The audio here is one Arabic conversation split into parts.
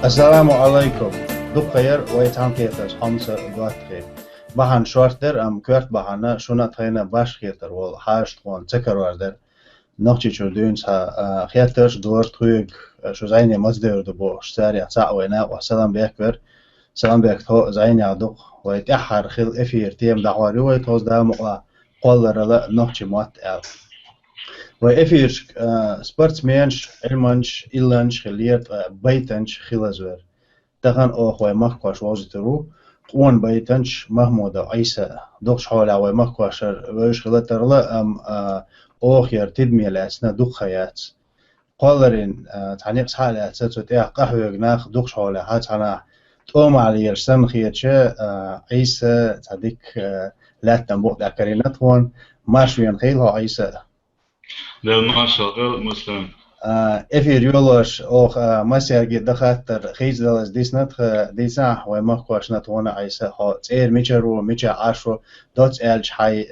السلام عليكم. دقير ويتهم كيتر خمسة دواتخي. بحن شوارتر كورت بحنا شونا تخينا باش كيتر والحاش تخون تكر واردر. نقشي شو دونس ها خيترش دور تخيق شو زيني مصدر دبوش ساري عصا وينا وسلام بيكبر. سلام بيك تو زيني عدق ويتأحر خل إفير تيم دعواري ويتوز دا مقلا قولر لا نقشي موات أل. وإفير سبورتسمانش علمانش إلانش خليت بيتنش خلازور. تغن أخ ومخكوش وازترو قوان بيتنش محمود عيسى دوخش حول عوي مخكوشر ويش خلتر لا أخ يرتد ميلاسنا دوخ خيات قالرين تعنيق حالات ستوتيا قهوة جناخ دوخش حول هات أنا توم على يرسم خيتشة عيسى تعديك لا تنبوق ذكرينات وان ماشوين خيلها عيسى لا ما شغل مسلم إفي ريولوش أو مسير جد دخاتر خيز دلس ديسنت ديسا ومخوش نتوانا عيسى ها تير ميشرو ميشا عشرو دوت إلش حي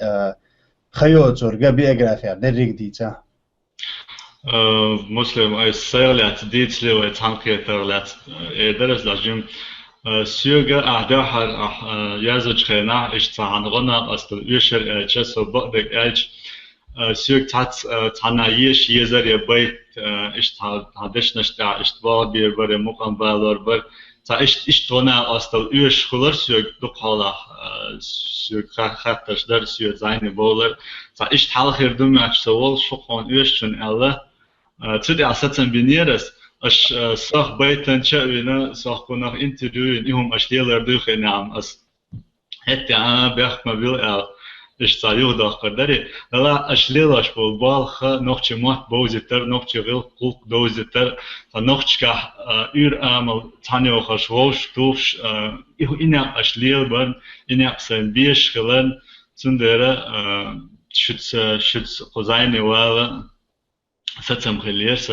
خيوت ورجع بيجرافيا دريك ديتا مسلم أي سيرلات ديتلي وتانكيتر لات درس لجيم سيرجع أحداحر يازج خنا إشتعان غنا أصل يشر جسو بقدك إلش سيرك تعنايش يزر يبيت هدش نشتع اشتباه بيربر مقام بالور بر تا اشتونا أصل يش خلر سيرك دقالة سيرك خطش در سيرك زين بولر تا اشتحال خيردم أشتوال شقون يشتون الله تدي أساسا بنيرس أش صح بيتن شأوينا صح كنا انتدوين إهم أشتيلر دوخي نعم أس هتي أنا بيخ مبيل إشتايو داخل داري لا أشليلاش بالبالخ نوختي مات بوزيتر نوختي غير قلق دوزيتر فنوختي كه أمل تانيو خشوش توش إنك أشليل بن إنك سنبيش خلنا تندرة شتس قزايني ولا ستم خليرس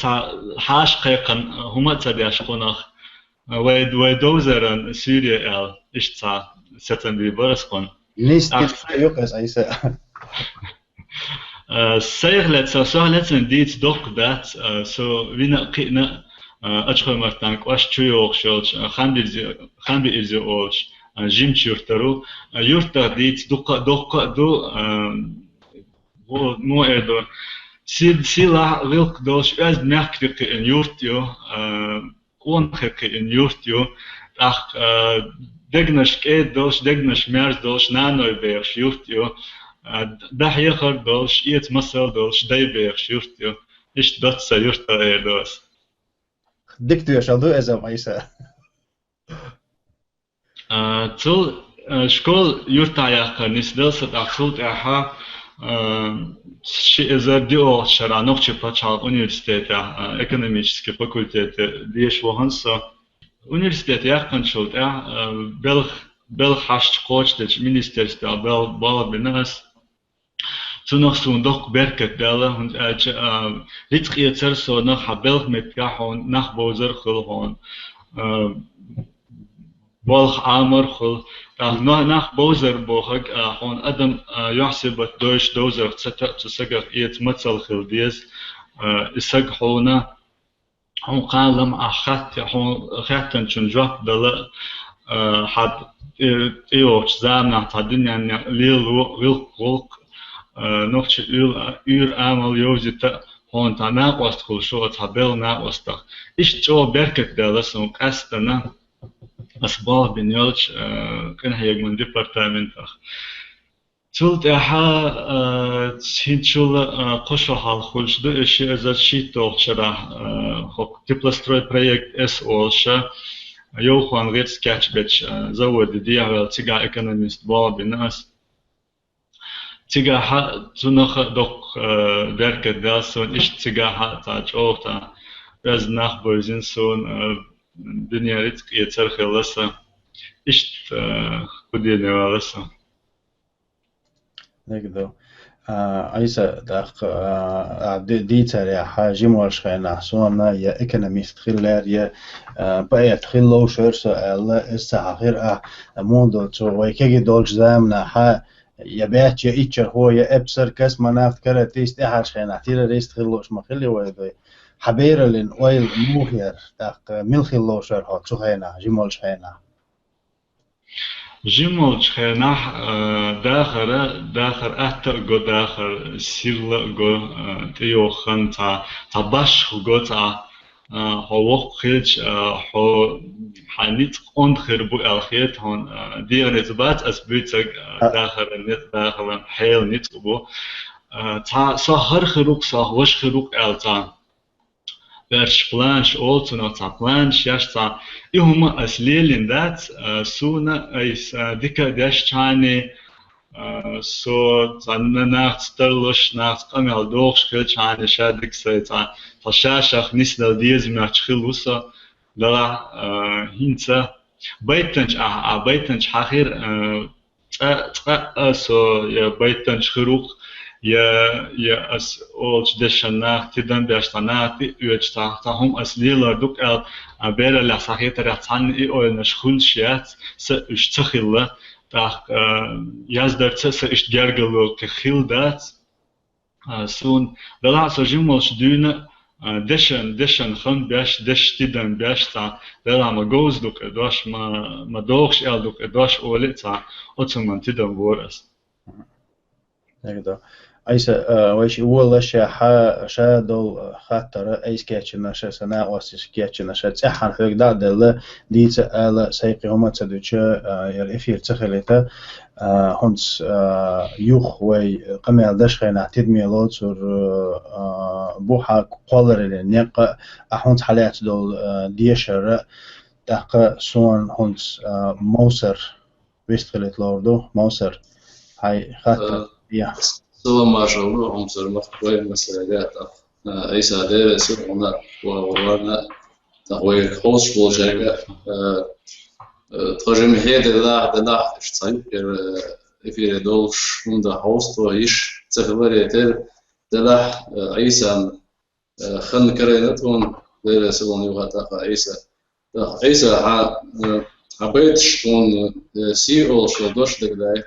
تا حاش قيقن هما تديش قناخ ويدوزرن سوريا إشتا ستم بيبرسكون ليست يقص عيسى سيغلت سهلت ديت دوك دات سو وينا قينا أشخر مرتانك واش تشيوخ شولش خان بيرزي أولش جيم تشورترو يورتر ديت دوك دو مو إدو سيلا ويلك دوش از مركتك إن يورتيو قونخك إن يورتيو أخ دغنش كيد دوش دغنش ميرز دوش نانوي بيرش يورتيو ده يخر دوش إيت مسل دوش داي بيرش يورتيو إيش دوتس يورتا إيردوس دكتو يشالدو أزم عيسى تول شكول يورتا يخر نسدلس أخصوت أحا شيء زرديو شرانوخ باتشال университета экономический факультет лишь воханса университет яхкан шулт бел хашч коочтеч министерство бел бала бинас цунах сундок беркет бела und ритх иецер so nach habel mit gahon nach bozer khulhon بالخ عامر خل ناخ بوزر بوخك هون أدم يحسب الدوش دوزر تسجق إيت مثل خل ديز إسق هونا هون قالم أخت هون خاتن شن جواب دل حد إيوش زامنا تدنيا ليل قلق نقش إير عمل يوزي هون تناقص كل شو تبل ناقص إيش جو بركك دلسون كاستنا أسباب بنيوش كان هيك من ديبارتمنتخ تولت إحا تشينشول قشة هالخلش ده إشي إذا شيتوخ شرا خو تبلستروي بروجكت إس أولشة يوخوان غير سكاتش بيتش زود دي على تيجا إيكونوميست باب الناس تيجا ها تنخ دوك بركة دالسون إيش تيجا ها تاج أوتا بز نخبرزين سون الدنيا ريتك يترخي لسه إيش كوديني ولسه نقدر عيسى داق ديتر يا حاجي مورش خينا سونا يا إيكونوميست خلال يا بقيت خلو شرس الله استحقير موندو تو ويكي دولش زامنا ح يا بيت يا إيتشر هو يا إبسر كاس منافت كرة تيست إحاش خينا تيرا ريست خلوش ما خلي ويدوي حبيرلين ويل موهير داق ملخي اللوشر هو تخينا جمال شخينا جمال شخينا داخر أتر جو داخر سيرل جو تيوخن تا باش جو تا هو خيج هو حنيت أون خربو الخيت هون دير نتبات أسبوعك داخر نت داخر حيل نتبو تا سهر خروق سهوش خروق التان Verš planš, olcunotā planš, jaštā, ihuma as lielindāts, sūna, es dikai dešķāni, so tā nāc tarloš, nāc kamēl dōkš, kilčāni, šādik sai tā šāšāk nisdal diezmē čhilusa, dala hinca, baitanč hahir, so ja baitanč khiruk, ja as olch deshanach tidan bestanati uechta tahum as lila duk al abera la sahita ratsan I ol nashkhul shiat sa ishtakhilla ta yazdar sa ish gergalo khildat soon dala so jimol shduna deshan kham bash desh tidan bashta dala ma goes duk edosh ma dokhsh el duk edosh olita otman tidan boras هكذا أيسا ويش أول شيء شا دول خاطر أيس كاتشنا شا سنة واسيس كاتشنا شا تسحن حق دا دل ديت آلا سيقي هما تدوچ يالإفير تخليتا هونس يوخ وي قميل دشخينا تدمي لوتر بوحا قولر لنيق أحونس حالات دول ديشر تاق سون هونس موسر ويستخليت لوردو موسر هاي خاطر يا سوى ما شاء الله هم صار مخوي مسألة أي سادة سوى ورانا تقوي خوش بوجهك ترجم هذا لا اشتاي في دولش من ده هوست وإيش تفضل يتر ده عيسى خن كرينتون ده سوى نيوهاتا عيسى حبيت شون سي أو شو دوش ده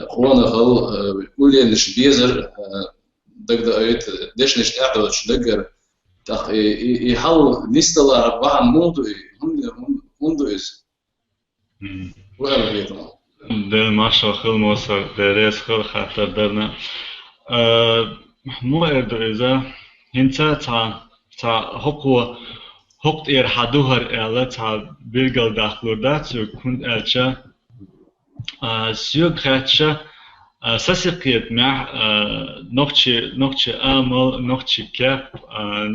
خوانا خل ولي نش بيزر دقدر أيت دش نش أعداد دقر تخ يحل نستلا بعض موضوع هم إز ولا بيتنا ده ما شاء خل موسى درس خل خاطر درنا مو أرد إذا هنتا تا هقت حدوهر إلا تا بيرجل داخل دات يكون ألشة سيوك خاتشة ساسقيت مع نقطة آمل نقطة كاب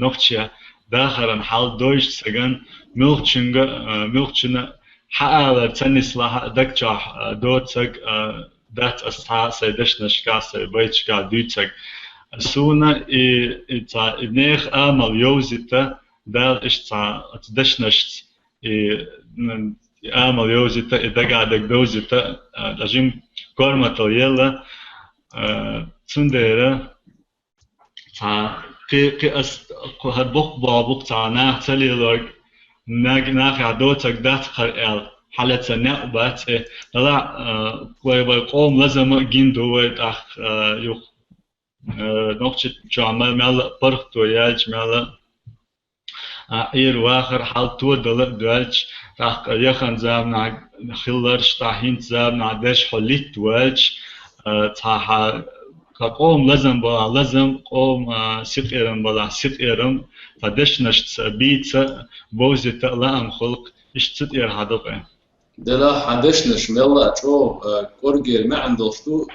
نقطة داخل حال دوش سجن ملخشنا حال تنس لها دكتور دوتك دات أستا سيدش نشكا سيبيتشكا دوتك سونا إتا نيخ آمل يوزيتا دال إشتا تدشنشت آمل يوزيتا إذا قاعدك دوزيتا لازم كورمة يلا تنديرة تا كي هربوك بابوك تا ناخ تليلوك ناخ عدوتك دات خرقال حالة نقبات لا ويقوم لازم جندو ويتاخ يوخ نقطة جامل مال برختو يالج مال إير واخر حال تو دلج تاخ يخن زابنا خلرش تاهين زابنا دش حليت والج تاها كقوم لازم قوم سقيرم بلا سقيرم فدش نشت بيت بوزت لام خلق اشتت إير هذا دلا حدش نش ملا شو كورجير ما عنده شو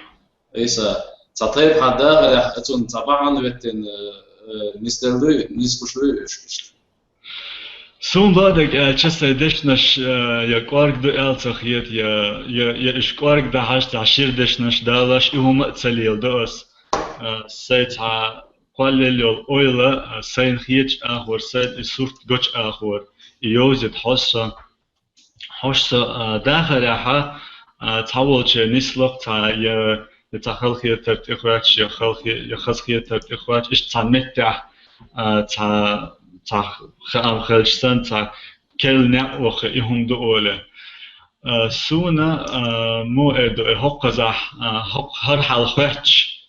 إيسا تطيب حدا راح أتون طبعا وتن نستلو نسبشلو سون بعدك چه دشنش یا کارک دو التخیت یا اش کارک ده هشت عشر دشنش دالش ایهم تسلیل داس سیت ها قلیل اویلا سین خیچ آخور سیت اسورت گچ آخور یوزت حسا داخل ها تاول چه نسلق تا یا تخلقی ترت اخراج یا خلقی ترت اخراج اش تنمت تا خام خلشتن تا كل نعوخ إهم دولة سونا مو إدو حق زح حق هر حال خش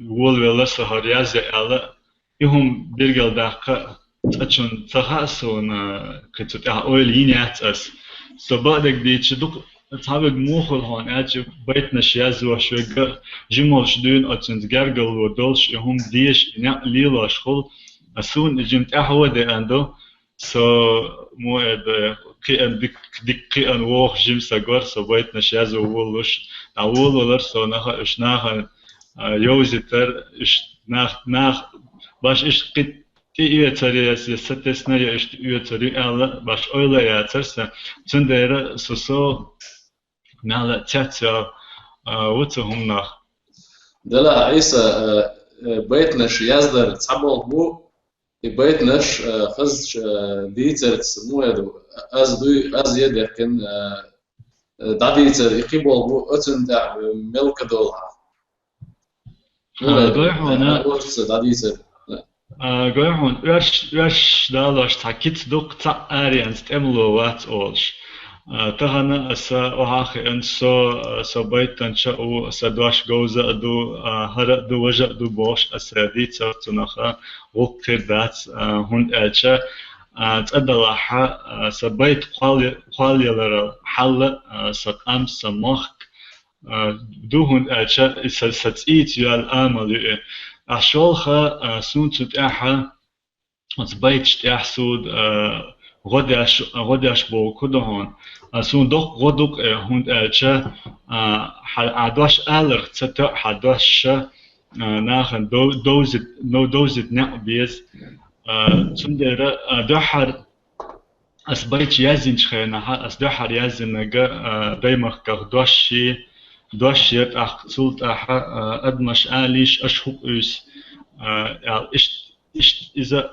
ول ولا سهر يزع على يهم بيرجل داقة تأشون تخاصون كتوت أول ينيات أس سبادك ديتش دوك تابق موخل هون أجي بيتنا شياز وشوية جمال شدون أتنت جرجل ودولش يهم ديش إنع ليلا شخل أسون جمت أحوى عندو مو قي أن دك قي أن ووخ جم سجار بيتنا شياز وولش أول ولر نخا إش نخا يوزيتر إش نخ باش إش قد تيجي ستسنا يش تيجي على باش أولا ياترس تندير سوسو نالا تاتيا وتهم نخ دلا عيسى بيتنش يزدر تعبل بو بيتنش خز ديتر تسمو يدو از يدر كن داديتر يقبل بو أتن دع ملك دولها هنا داديتر Goihon, uash dalash takit duk ta arians emlo wat olsh. Tahana asa ohach en so baitan cha u sa dosh goza du hara du waja du bosh asa ditsa tunacha wukir dat hund elcha تقدر سبيت قالي حل سقام سمخ دوهن أشا ستيت يال آمل أشولخا سونت تأحا سبيت تأحسود غداش بو كدهون سون دوك غدوك هند أشا عداش ألر تتا عداش ناخن دوزت نقبيز تندر دحر أسبيت يازن شخينا أسدحر يازن نجا دايما دوشي أخصوت أدمش آليش أشهق إس إش إذا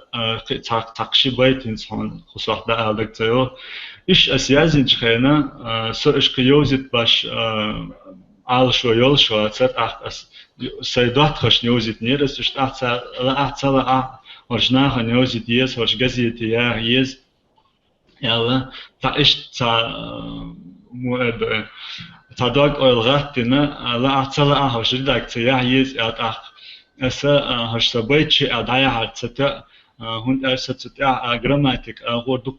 تقشي بيت إنسان خصوصا ده عليك تيو إش أسيازن شخينا سو إش كيوزت باش على شو يول شو أتصل أس سيدات خش نيوزت نيرس إش أتصل ورجناها نيوزت يس ورج جزيت يا يس يلا تعيش مؤد تداق الغتنا لا أتصل هش ردك تيا يس أتأخ أسا هش سبيت شيء أدايا هرتتا هون أرسلتها جراماتيك غردو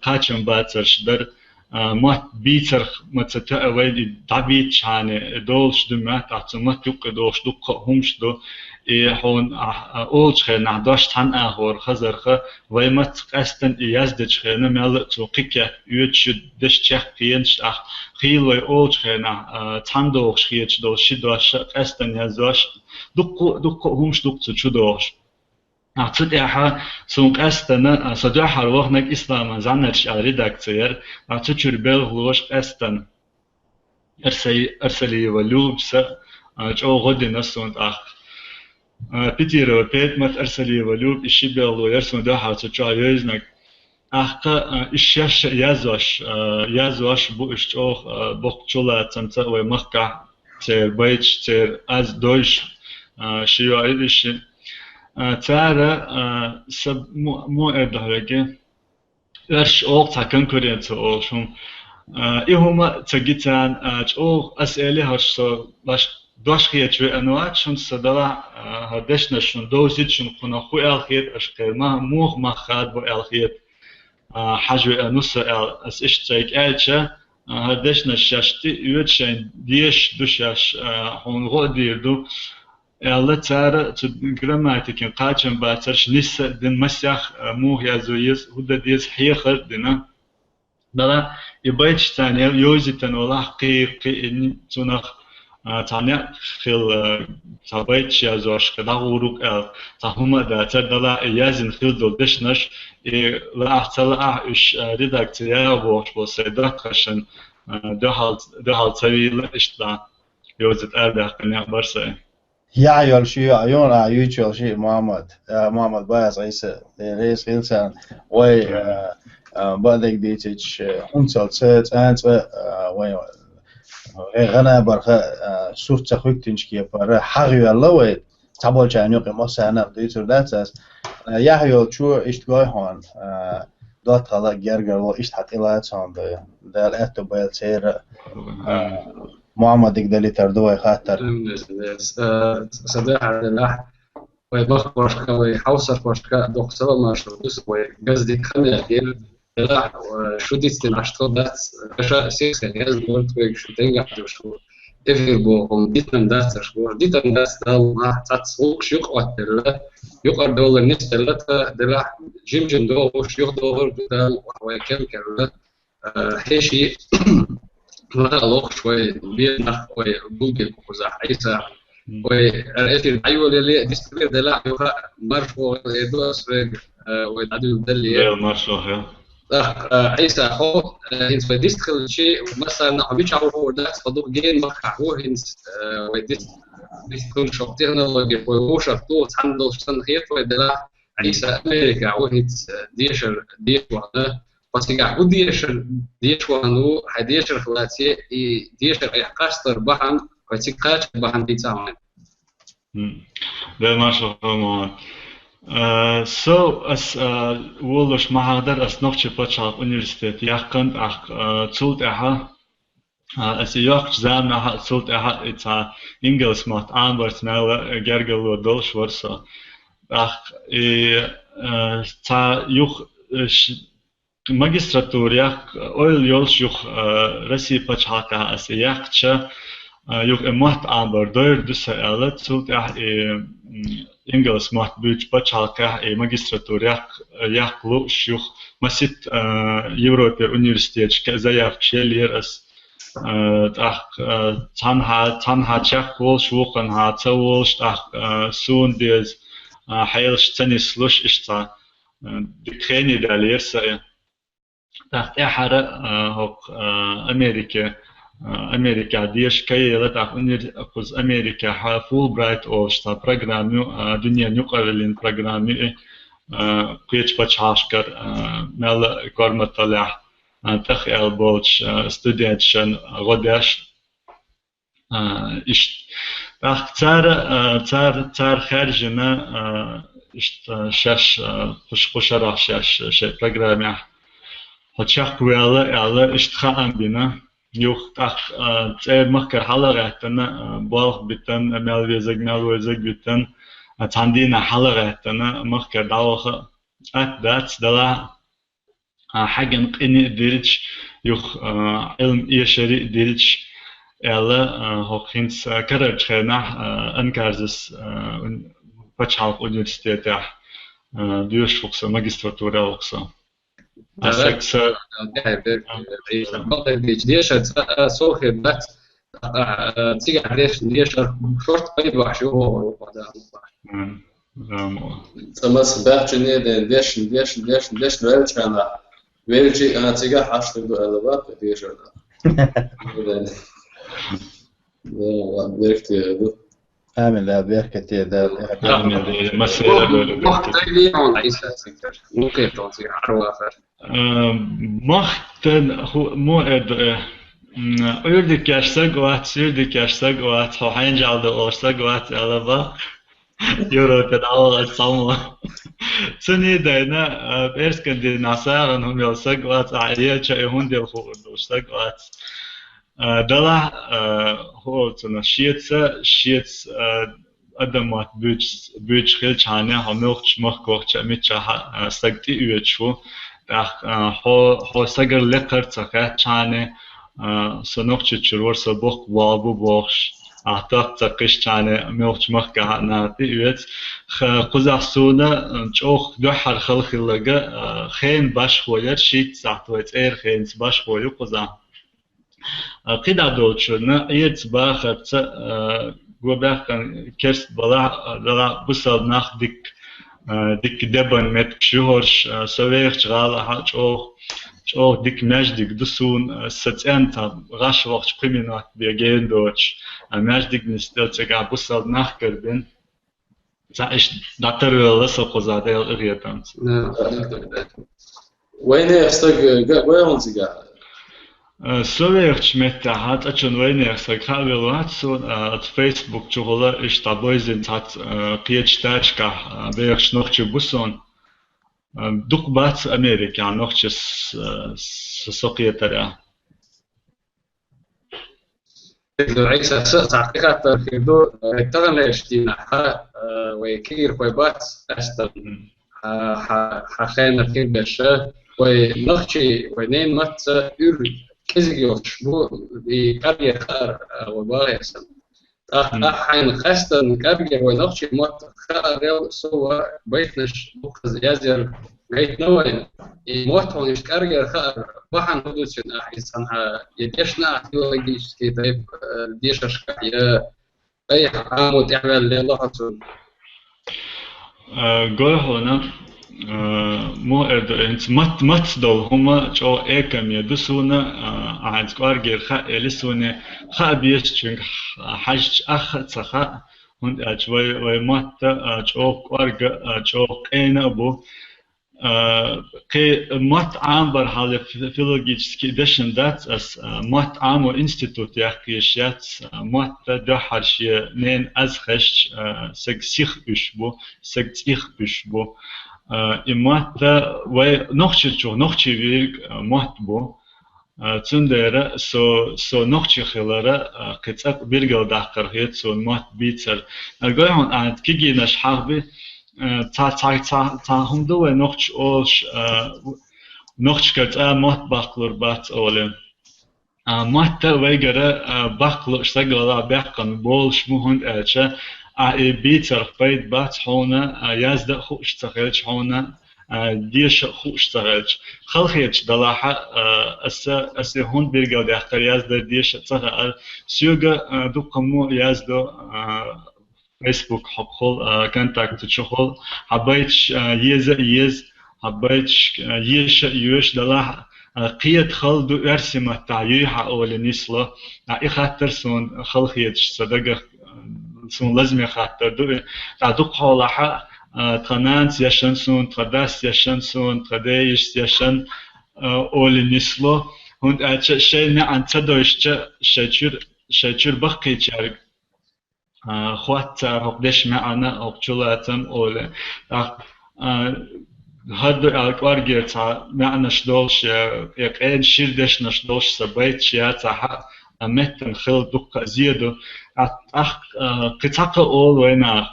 كاتشن باترش در ما بيتر متتا ويد دبيت شانه دولش دمات أتمت يق دولش دق همش دو هون أولش خنا داشت تن أهور خزرخه ويمت قستن يزدش خنا مال توقيك يوتش دش تخ قينش أخ خيل أولش خنا تن دولش خيتش دولش داش قستن يزاش دق همش دق تشودوش أعتقد إحنا سونك أستنا صدق حروقنا إسلام زانش على ردكتير أعتقد شربل غلوش أستن أرسلي ولوب س جو غد نسون أخ بيتير وبيت مت أرسلي ولوب إشي بيلو يرسون ده حتى جايزنك أخ إشياش يازوش بو إشتوخ بقتشولا تنتا ومخكع تير بيتش تير أز دوش شيو عيدشي تارا سب مو أدهرجة إيش أوق تكن كريت أوشون إهما تجتان أوق أسئلة هش باش دوش خيط في أنواع شون صدلا هدش نشون دوزيد شون خنا خو الخيط أشكال ما ما خاد بو الخيط حاجة نص أس إيش تيك ألشة هدش نشاشتي يوتشين ديش دوشاش هون غدير دو الله تعالى تجرماتك قاچن باترش نس دن مسيخ مو يازويس هدا ديس حيخر دنا بلا يبيتش تاني يوزيتن ولا قي إن تنخ تاني خل تبيتش يازوش كده غروق تهما ده تدلا يازن خل دولدشنش لا أحتلا إيش ريدكتيا وش بسيدك عشان ده حال تبي لإشتا يوزيت أرده كنيا برسي يعيل شيء عيون عيوتشل شيء محمد بايس عيسى رئيس إنسان وي بعدك ديتش حنصل سات أنت وي غنا برخا صورة خويتنش كي برا حقي الله وي تبال جانيو قم سنة ديتر داتس يعيل شو إشتغاي هون دات خلا جرجر و إشت حتى لا تسان ده الأتو بيلتير محمد يقدر يتردوي خاطر صدق على ويضخ ورشكا ويحوصر ورشكا دوخسلا ما شردوس ويقصدي خمية غير لا شو دي استنعشتو دات أشياء سيكس هيز قلت ويك شو تنجح شو إفير بوهم ديتن دات شو ديتن دات دال ما تاتسوق شو قوتلا يقر دول الناس ثلاثة دلا جيم دول وش يقدر دال ويكل كلا هشي ما لوق شوي بينخ وجوجل كوزا عيسى وإفير أيوة اللي ديستبير دلا يوها مرفو يدوس ويدعو دلي مرشوه عيسى هو هنس فديستخل شيء مثلا عم يشعروا ده صدوق جين ما هو هنس وديست بيكون شو تكنولوجيا وهو شرطه عنده سن خيط ودلا عيسى أمريكا هو هنس ديشر وهذا بس يقعد ديشر وهنو هديشر خلاصي ديشر يقصر بحن وتقاش بحن بيتعامل ده مرشوه So as wollus mahadar as noch chipachal universitet yakant ach zult as yok zam na zult it's Engels macht anwart na gergelo dolshwarsa ach ta yuch magistratur yak oil yolsh yuch rasi pachaka as yakcha yuch macht anwart doir dusa ala zult Engels macht büch pachalka magistratur yak lu shuch masit Европе университет заявк шелер as tanha chak wol shwokan ha tsawol soon des heil stani slush ishta dikheni dalir sa hok Amerika diyeş kayılat akuz Amerika ha Fulbright oluşta programı dünya nükleerlin programı kıyıç paçaşkar mel kormatalah takhel bolç studentşen godaş iş tsar kharjına işte şaş kuşarah şaş programı haçak wala işte ambina Юх так махкар халагатана бах битан мелвезэг битан тандина халагатана махкар давха дат дала حاجن قني ديرج يخ علم يشري ديرج الا هوكينس كارج خنا انكارزس بچالق университета ديوش فوكس ماجستراتورا وكسا أسكس ديش سوخي بات تيجي عليش ديش شورت قيد وحشو هو تماس بحجني ديش نويل كان ويلجي أنا تيجي حشر دو ألباب ديش هذا بيركتي دو آمن لا بيركتي ده مسألة محتاجين عيسى سكر ممكن توصي عروافر Machten mo urdik yaşsak goat ha hanjalda olsa goat alaba euro pedal samla seni dayna erskendi nasaran hum yolsa goat aliya çay hunde olsa goat dala holtuna şiets adamat büç khilchane hamilch mach koch mit sagti üyeçu هو سجر لقر تقع چانه سنوخش چرور سبخ وابو بخش اعتقد تقش چانه ملخش مخ كهناتي ويت قزح سونا چوخ دوحر خلق لغا خين باش خوير شيت ساعتويت اير خين باش خوير قزح قيدا دولچنا ايت باخت گوبخ كرست بلا بسال ناخ dik deban met kshorsh soveich gal choch dik najdik dusun satsenta rashvach priminat begen doch najdik nisteltsega busal nachgerbin za ich datarla soqozade rietans وين يستق وين زيجا soveich met hat achon wayne yasag havelat so at Facebook chola ich dabei sind hat pietstachka berch noch buson dukbat Amerika noch soqietara عيسى تعقيقات كيدو تغنى اشتينا وكير بات أستن حخينا كير بشة ونخشي ونين مت كزيوش بو بكارير خار وبايسن حين خستن كارير ونخشي مت خار سوا بيتنش بوخز يازر بيت نوين موت هون كارير خار بحن هدوسن أحسن يديشنا تيولوجيش كتاب ديش أشكال أي عامو تعمل للغة قول هنا مو انت مت دول هما جو اكم يدسونا عند قارجر خا لسونا خا بيشتشن حاج اخ تخا هند اجوي ومت جو قارج جو قينا بو قي مت عام برحال فيلوجيسكي دشن دات اس مت عام انستيتوت يحكيشات مت ده حرشي نين از خش سيخ بشبو سيخ بشبو إمات ونخشى ويرك مات بو تندرة سو نخشى خلارة قطع بيرجع داخل هيت سو مات بيتر الجاي هون عند كيجي نشحبي تا هم دو نخشى أولش نخشى قطع مات باكلر بات أولين مات ويجرا باكلر اشتغل بيحكم بولش مهند أشة بيتر بيت بات هونا يازد خوش تغلش هونا ديش خوش تغلش خلخيتش دلاحة أس هون بيرجع داخل يازد ديش تغل سيوجا دوكمو يازدو فيسبوك حقول كونتاكت شغل حبيتش يز حبيتش يش دلاحة قيد خلدو أرسمة تعييها أول نسلة إخاتر سون خلخيتش صدقة سون لازم يخاطر دو تعدق حولها تنانس يشن سون تداس يشن سون تدايش يشن أول نسلو هند أشياء شيء عن تدويش شيء بقي شارك خوات هقدش معنا أقتلاتم أول هذا الكارجر معنا شدولش يقين شيردش نشدولش سبيت شياتا متن خل دق زيادو قطعة أول وينا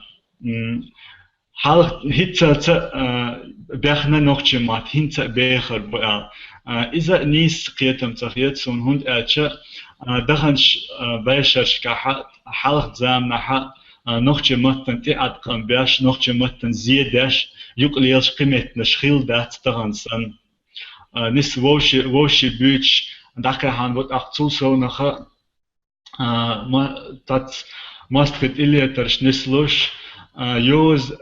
حال هيتا بيخنا نوخش مات هيتا بيخر بقى إذا نيس قيتم تخيط سون هند أشياء دخنش بيشش كحال زامنا حق نوخش متن تقعد قم بيش نوخش متن زيادش يقليش قيمة نشخيل دات تغنسن نس ووشي بيتش داك هان بود أقتل سو نخا ما تات ماستكت إلي ترش نسلوش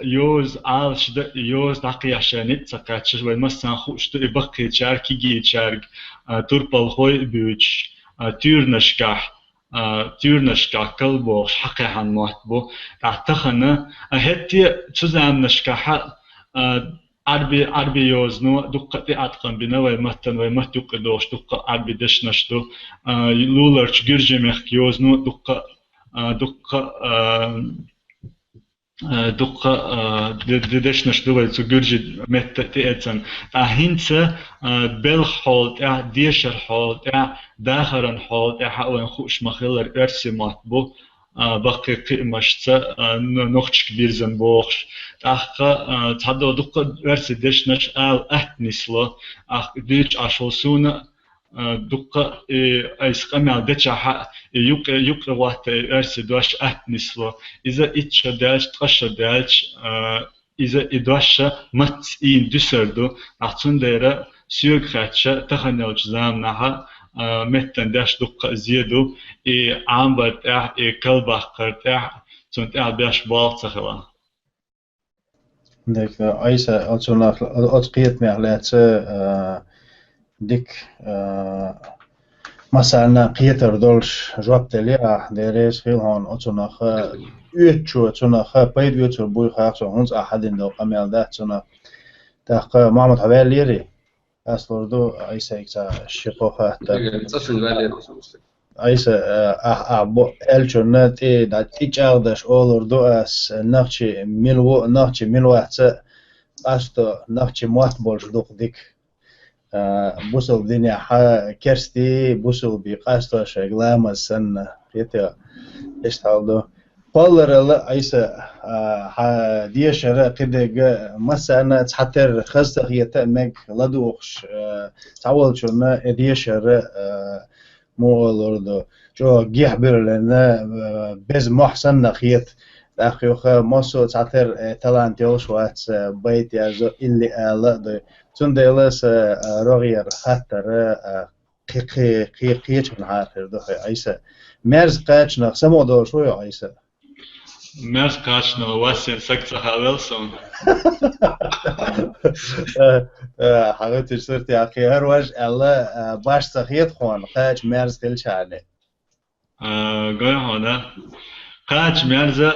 يوز عالش د يوز داقي عشانت سكاتش وين مثلا خوش تبقي تشارك كيجي تشارك توربال خوي بيتش تورنشكا كلبوش حقي عن ماتبو تعتخنا هتي تزام نشكا عربي يوزنو دقة أتقن بنا ومتن ومت دقة عربي دشنشتو لولرش جرجي مخ يوزنو دقة دشنشتو ويتو جرجي مت تأتن هنسا بالحول ديشر حول داخرن حول حاول خوش مخيلر أرسي ماتبو باقي قيمشتا نوخش كبير زنبوخش أخا تهدو دقة ورسي دشنش أتنسلا أخ ديش عشوسونا دقة إسقامي دتشا يقرأ وقت ورسي دوش أتنسلا إذا إتش دالش تقش دالش إذا إدوش مت إن دسردو أحسن ديرا سيوك خاتشا تخنيوش زامنها متن داش دقة زيادو عامبر تاع كلباخر تاع تون تاع باش بالتخلا ديك أيسا أتونا أتقيت معلات ديك مثلا قيتر دولش جواب تليا ديريس خيل هون أتونا خا يوتشو أتونا خا بيد يوتشو بوي خاصو هونز أحدين دو أميال ده أتونا تاق محمد حبيل ليري أصلردو أيسا إكتا شقوخة أيسا أعبو ألشونات دا تيجاردش أولردو أس نخشي ملو أحسا أستو نخشي موات بولش دوق ديك بوصل دنيا حا كرستي بوصل بيقاستو شغلام السن يتا إشتالدو قالر لا أيسا ديشرة كده مثلا تحتر خزت خيتا مج لدوخش تعول شونا ديشرة مو لوردو جو جيح برلنا بز محسن نخيت أخي خا ماسو تحتر تلان تيوش وات بيت يازو اللي لا ده تندلس رغير خطر قيش من آخر ده أيسا مرز قاش نقسم ودور شوي أيسا Mēs kāds no Vasiem Saktsahā Wilson. حاولت صرت يا أخي هروج الله باش سخيت خوان قاش مرز كل شانه قوي هنا قاش مرزة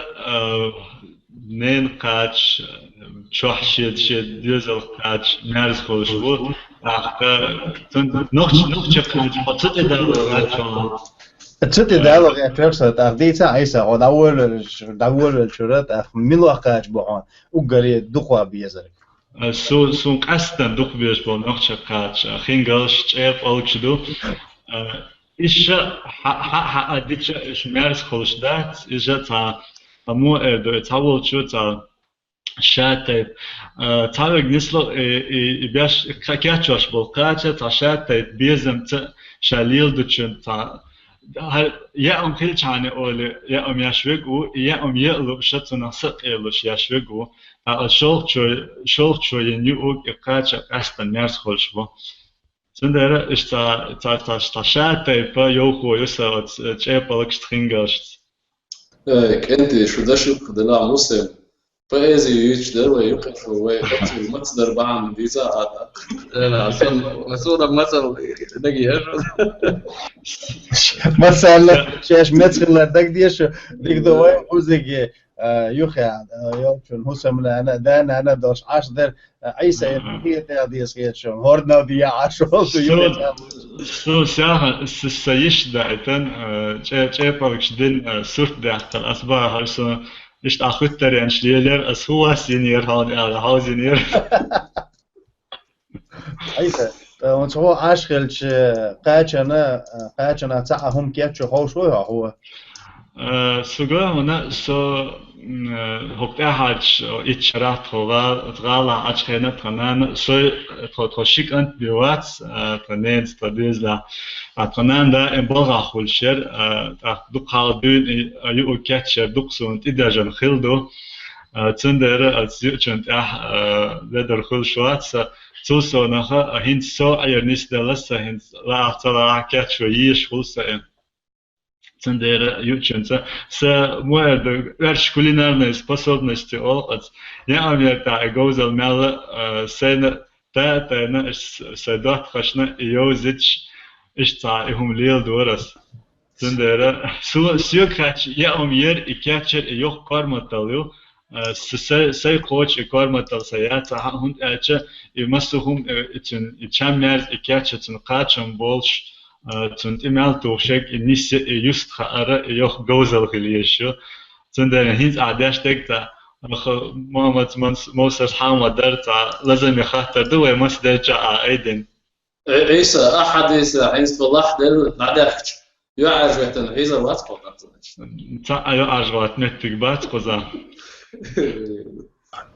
نين قاش شوح شيد ديزل قاش مرز خوشبو نوخش قاش حطت إدارة تشتي دالو يا كرسة تأخديتها عيسى هو داول الشرط أخ ملو قاش بوعان وقري دقوا بيزرك سو قصدن دق بيش بون نوخش قاش خينغلش تشيب أوكشدو إيش أديش إيش مرز خوش دات إيش تا مو تاول شو تا شاتي تاوج نسلو بيش كاتشوش بالقاش تا شاتي بيزم تا شاليل دوتشن تا يا كل شان أول يا يشوفوا يا يقلب شتنا سقيلش يشوفوا شو ينيو كاتش أستن ناس خلشوا سندرة تا شاتي با يوكو يسا تشيبالك سترينجرش كنت شو ده شو خدنا موسم فايزي يجدر ويقف ويقتل مصدر بعض ديزا لا أصلا مثلا دقيقة مثلا شاش مثلا دك ديش ديك دوای موزیک يوخي يوشون هوسم أنا دانا أنا دوش عاش در عيسى هي تاديس كيشون هوردنا دي عاشول سو ساها سيش دايتن تشيبالك دين سورت داخل الأسبوع هالسو إيش تأخذ ترى أنشليلر أس هو سينير هاو سينير عيسى وانت هو عاشقلش قاچنا تعهم كيف هو شو هو سوغا هنا سو هوكتا هاج إتشارات هوا تغالا عشقنا تنان سو تخشيك أنت بيوات تنين تديزلا تنان دا إمبارح خلشر دك هادون يو كاتشر دك سونت إدراجن خلدو تندر أتزيجن لدر خلشوات سو نخا هند سو أيرنيس دلسا هند لا أختلا كاتشو يش خلصا تندر يوتشنسا مواد верш кулинарные способности олqats неамерта эгозал мала сена тана садат хашна йозич ишта ihum leel doras тендер сюкач яамер икячер yok karmatalıyor سي coach karmatal sayat hund acha imasuhum için içammer ikaç için kaçın bolş تنت إمال توشك الناس يست خارة يخ جوزل خليشة تند هنز عداش تكتا أخ محمد موسى حامد درتا لازم يخاطر دوي مس درجة أيدن عيسى أحد عيسى عيسى الله دل بعدك يعجبتن عيسى واتقو تا أيو عجبت نتك بات قزا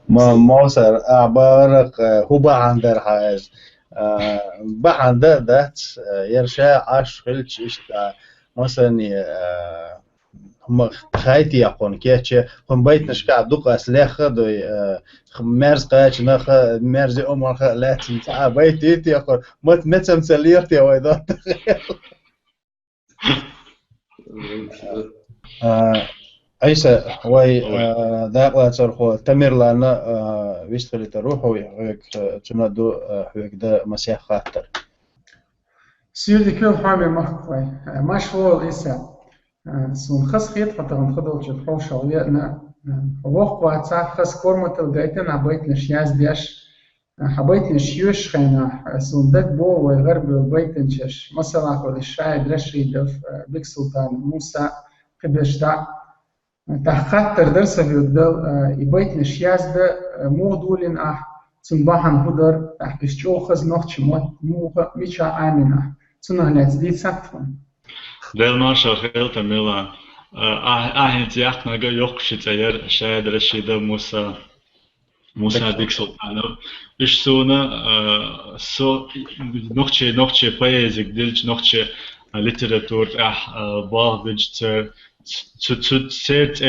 ما موسى أعبارك هو بعندر حاج بعد ذات يرشا عاش خلش إشتا مثلا هم خايتي يقون كيتش هم بيت نشكع دوق أسلاخ دو مرز قاش نخ مرز أمر خ لا تنتع بيت يتي يقول متسم سليرتي ويضات عيسى وي ذاك لا تصرخو تمر لنا ويشتغل تروح ويك تنادو ويك ده مسيح خاطر سير دي كل حامي مخوي مش هو لسه سون خس خيط فترة خدوا تشوفوا شوية وقت واتساب خس كورمة الجايتنا عبيت نشياز ديش حبيت نشيوش خينا سون دك بو وغرب البيت نشش مثلا كل الشاي درشي دف بيك سلطان موسى قبش دا تخطر درس في الدل يبيت نشياز ده مو دولين تنباهم هدر بشجو خز نخش مو ميشا آمنا تنهلت دي ساتفن دل مارشا خيلتا ميلان أهين تياقنا جو يقشت أير شاهد رشيد موسى بيك سلطانو إيش سونا سو نوختي بيزك ديلج نوختي ليتراتور باه بيجتر سيرت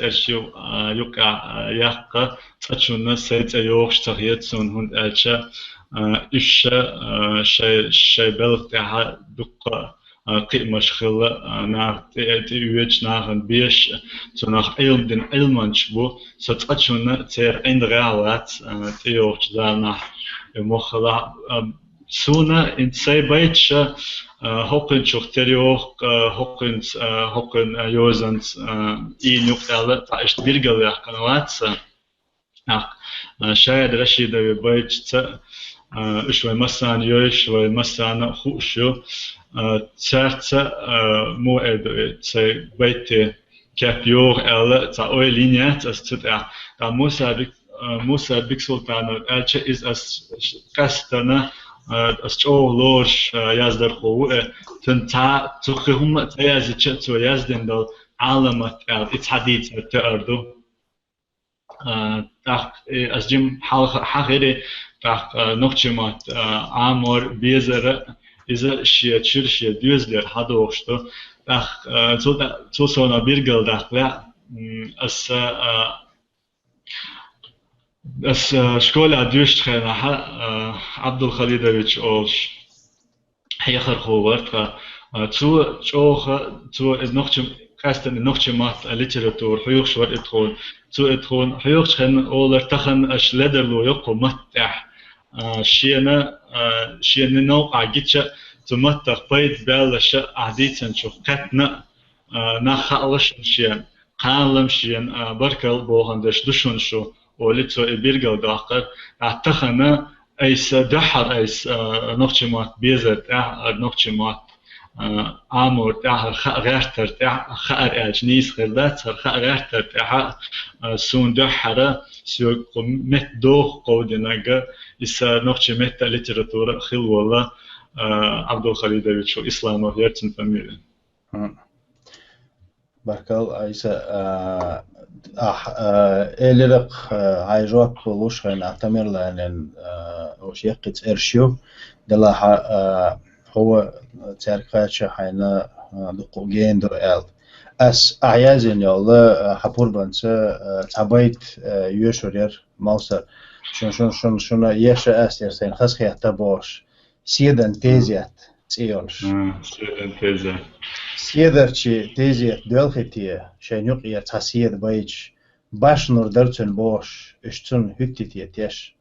إرش يوكا يحقا تشونا سيرت أيوخش تغيير سون هند ألشا إيش شيء بلغ تها دقة قيمة شخلة ناخ تيوج ناخن بيش تناخ علم دين علمانش بو ستقشونا تير عند غالات تيوج دارنا مخلا سونا إن سيبايتش هوكن شختريوخ هوكن يوزنت إين يقتل تعيش بيرجل يحكنوات شاهد رشيد بيبايتش شوي مسان يوش شوي مسان خوشو تسرت موعد تسي بيت كابيور ألا تأوي لينيات أستدع موسى بيك سلطان ألش إز قستنا أستو لورش يزدر خوه تنتا تخهم تيازي تشتو يزدن دل علامة الاتحادية تأردو تاخ أسجم حاخيري تاخ نوكشمات عامور بيزر إذا شيء ديوزلر هذا وقته تاخ توصلنا بيرجل تاخ لا أس شكول أديوش خنا عبد الخليدويتش أولش هيخر خوارت تو نوختم كاستن نوختمات ليتراتور حيوخ شوار إدخون إدخون حيوخ خن أولر تخن أش لدرلو يقو متح شينا نوع جيتش تمتح بيت بالش عديتن شوف كتنا نخالش شين قالم شين بركل بوهندش دشون شو ولتو إبيرجل داخل أتخنا أيس دحر أيس نوختمات بيزر نوختمات آمور تاع غيرتر تاع خير أجنيس خلات خيرتر تاع سون دحرة سو مت دوخ قودناجا إس نوختي مت ليتراتورة خل ولا عبد الخليدويتش إسلام وهيرتن فاميلي. بركال أيسا إليرق عايجوك لوش هن أعتمر لأن وش يقت إرشيو دلها هو تركاتش حينا دقو جيندر آل أس أعيازين يالله حبور بنسى تعبيت يوشورير موسى شون يشا أس يرسين خسخي احتبوش سيدن تيزيات تيولش سيدن تيزيات سيدرشي تيزيات دولختية شينيوق يرتاسيد بايش باش نور درتن بوش اشتن هتتية تيش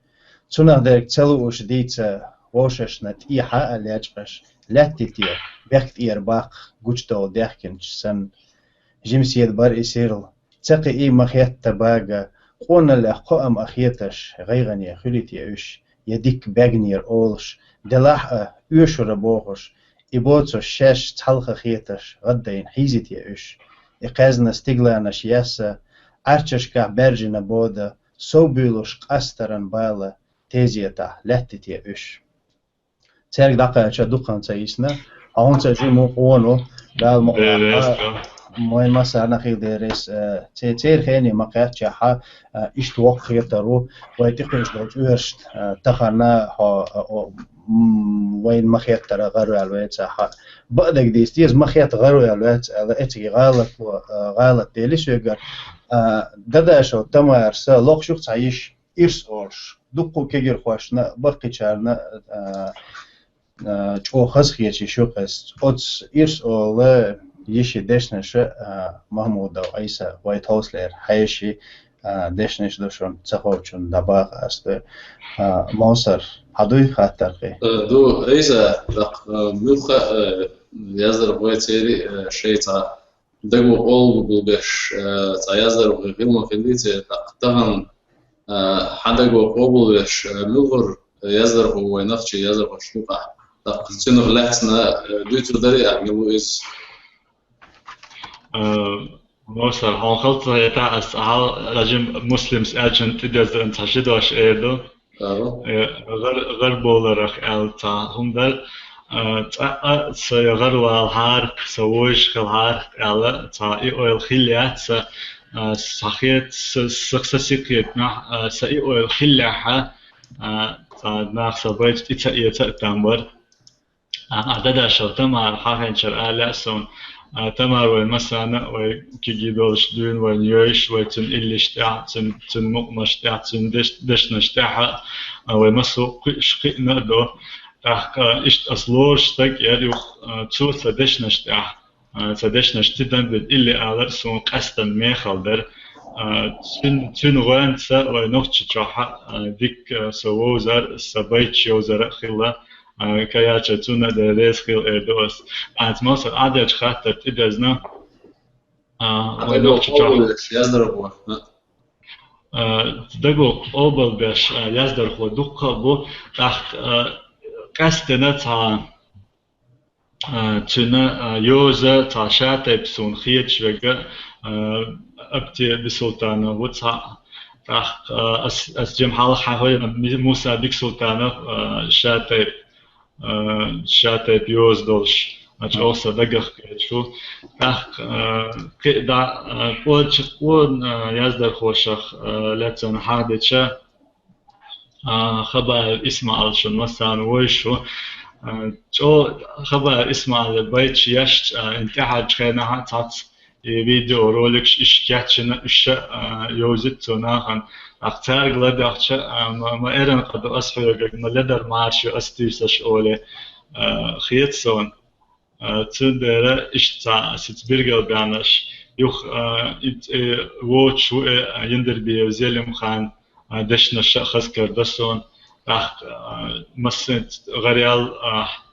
تونه درك تلوش ديتا وشش نت إيحاء اليجبش لاتيتية بيخت إيرباق جوجتو ديحكنش سن جمسيد بار إسيرل تقي إي مخيات تباقا قونا لأقوام أخيتش غيغني خليتي إش يديك باغنير أولش دلاح إيشور بوغش إبوتو شاش تحلق خيتش غدين حيزيتي إش إقازنا استيغلانا شياسا أرچشكا برجنا بودا سوبيلوش قاستران بالا تيزيتا لاتيتي إش ترك دقة شدوقان تيسنا هون تجيمو قونو بالمقاطع موين مسار نخيل ديريس تير خيني مقاط شاحا إشت وقت يترو ويتقنش لوج أرشت تخنا وين مخيط ترى غرو الويت ساحا بعدك ديستيز مخيط غرو الويت اتي غلط ديليش يقر دداشو تمارس لوق شوق تعيش إرس أورش دقو كيجر خواشنا برقي شارنا چو خسخیه چی شو قست اوتس ایرس اوله یشی دشنش محمود و عیسا وایت هاوس لیر حیشی دشنش دوشون تخوچون دباغ است موسر هدوی خاطر قی دو عیسا ملخ یازر باید سری شیطا دگو اول بولش تا یازر غیرم خلیتی تقطعن حدگو اول بولش ملخر یازر هو نفچی یازر هشتوقه تقصينه غلاتنا دويتو داري أعملوا إز موسى هون خلطة يتعس على رجيم مسلمس أجن تدرس أنت هشدوش إيدو غير بولرخ ألتا هم در سيغر والهار سويش خلهار على تا إيوال خليات صحيت سخسسيكيت نح سإيوال خليها تا ناخ سبيت إتا تامبر عدد شو تمار حاهن شرع لأسون تمار والمسانة وكيجيدولش دون ونيوش وتن إلشتاع تن مقمشتاع تن دشنشتاع ومسو قشق نردو إشت أصلوش تك يدوخ تو سدشنشتاع سدشنشتدن بد إلي على سون قستن ميخالدر تن غانسا ونوخش تروح ديك سووزر سبيت يوزر خلا كياتش تونا دريس خيل إردوس أنت مثلا عدد خاطر تدزنا ونوخش تروح يزرب تدقو أول بش يزدر خو دقة بو تحت قستنا تا تنا يوزا تا شاتي بسون خيتش وجا أبتي بسلطانة وتا تحت أسجم حال حاول موسى بيك سلطانة شاتي بيوز دولش أجلس دقق شو تحت كده قود يزدر خوشخ لتن حادثة خبر اسماعيل شو مثلا ويشو جو خبر اسماعيل البيت يشت انتحر خينا تات فيديو رولكش إشكاتشنا إش يوزت تناهن أختار غلط أختش ما إيران قد أسحر ما لدر مارش أستيسش أولي خيتسون تندر إشتا ستبرجل بانش يخ ووتش يندر بيوزيلم خان دشنا شخص كردسون أخ مثلا غريال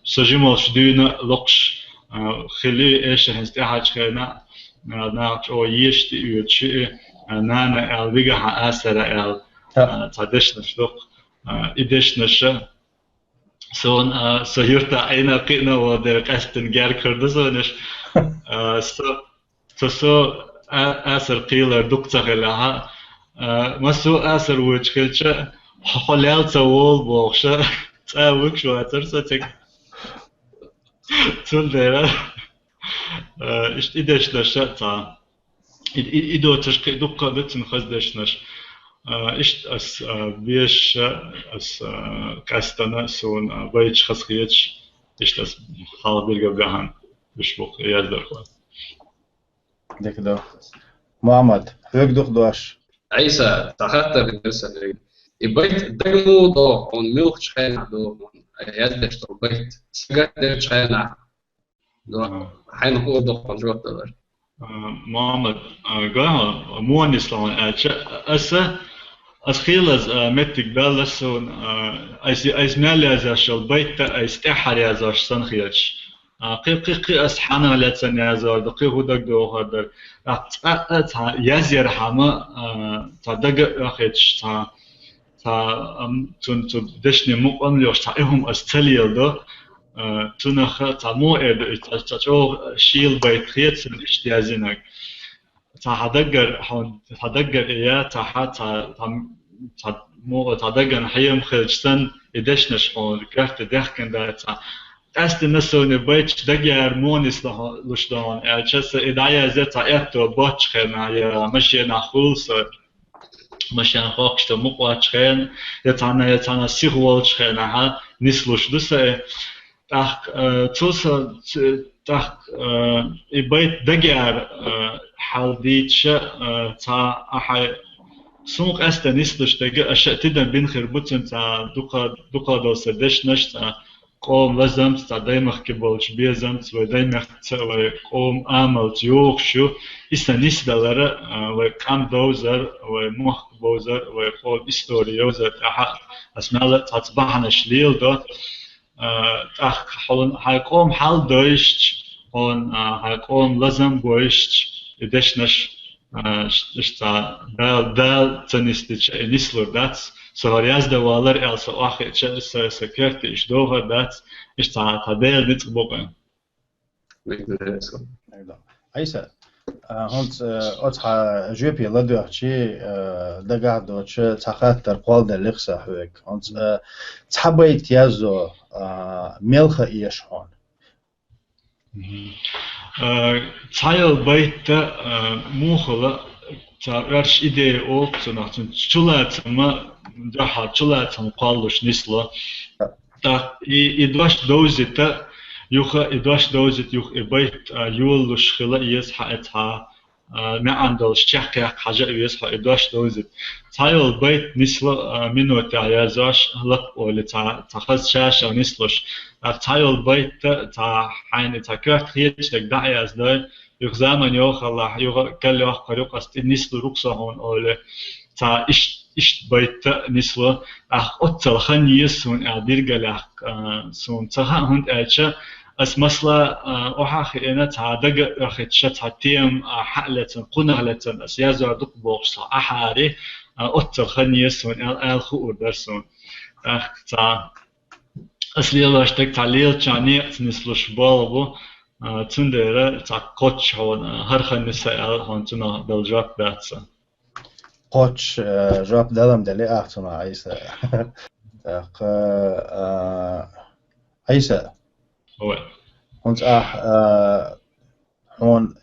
سجمل شدينا لقش خلي إيش هنستحج خينا ناقش أو يشتي يوتشي نانا البيجا أسرع تدشنا شلق إدشنا شا سون سهيرتا أين قينا ودر قستن جار كردسونش سو أسر قيلر دكتة خلاها مسو أسر وجهك حلال تول بوخشة تأوك شو هترساتك تندرا إيش إدش نشأتا إدو تشكي دقة بتن خزدشنش إيش أس بيش أس كاستنا سون بيش خسخيتش إيش أس حال بيرجع بهان بشبوك يازدر خوات ديك دو محمد هيك دوش عيسى تخطى بالنسبة البيت دمو دو on milk شحنة دو يدش دو بيت سجد شحنة دو حين هو دو قنجوت دور محمد قال مو نسلون أس خيلز متك بالسون أيس مالي أزاش البيت أيستحر يزاش سنخيش قي أس حنا لا تنازر دقي هو دق دو هذا يزير حما تدق أخيش تون دشني مقام ليش تعهم أستليل ده تونخ تعمو تجو شيل بيت خيط سنش ديازينك تهدقر إياه مو تهدقر حيم خلجتن إدشنش حول كرت دخكن ده أست نسوني بيت دقير مونس لشدون أجلس إداية زت أتو باتش خنا يا مشي نخلص مشي نخاكش تمقوات خن يتانا سيغوالش خنا ها نسلوش دسه تاخ توصل تاخ البيت دقير حالديتش تا أحد سوق أست نسلوش دقير أشياء تدا بنخر بتن تا دوقا دوسدش نشتا قوم لازمت تعديمخ كبولش بيزمت وديمخ قوم عمل يوخ شو إستنيس دلرة وكام دوزر ومخ بوزر وقول إستوريوزر أسمع تطبعنا شليل ده حون هيقوم حال دوشت حون هيقوم لازم بوشت إدشنش إشتا دال تنستيش نسلور داتس سوالياز دوالر ألسا واحد سكرت إيش دوها دات إيش تعديل نتبقى. عيسى هونت أتح جوبي لدوحشي دقعدوش تخاطر قوال دلقسا هوك هونت تحبيت يازو ملخ إيشون تايل بيت موخلا تعرفش إيدي أوك تنحتن شلات ما جاها شلات مقالش نسلا تا إدواش دوزيتا يوخا إدواش دوزيت يوخ إبيت يولش خلا يسحا إتها ما عندوش تحكي حاجة يسحا إدواش دوزيت تايل بيت نسلا منو تعيازاش لق ولا تخص شاشة نسلش تايل بيت تا حين تكرت خيتش لك دعياز ده يوخ زمان يوخ الله يوخ كل يوخ قريق است نسل رقصة هون أوله تا إش بيت نسوا أتل خنيس هون أدير قلق سون تها هون أشة أس مثلا أحاخ أنا تعدق أخدش تعتيم حالة قنالة أس يزور دق بوش أحاري أتل خنيس هون الخور درسون تا أصلي الله اشتك تعليل جاني نسلش بالبو تندرة تا قطش هون هر خنيسة هون تنا بالجاك باتسا قوتش جواب دلم دلي أحسن عيسى عيسى هو هونت هون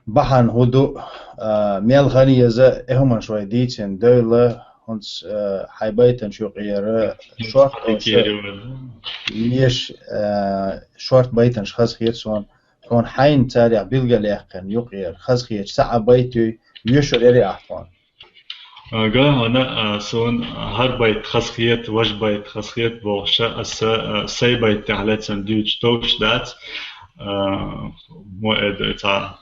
بحن هدوء ميل غني يزا إهما شوي ديتين دولة هونت حيبيتن شو غيره شورت أو ليش شورت بيتن شخص خير سون هون حين تاريخ بيلقى ليحقن يقير خص خير ساعة بيتو يشور يري أحوان قال هنا سون هر بيت خسخيت وش بيت خسخيت بوشة سي بيت على سندويش توش دات موعد تاع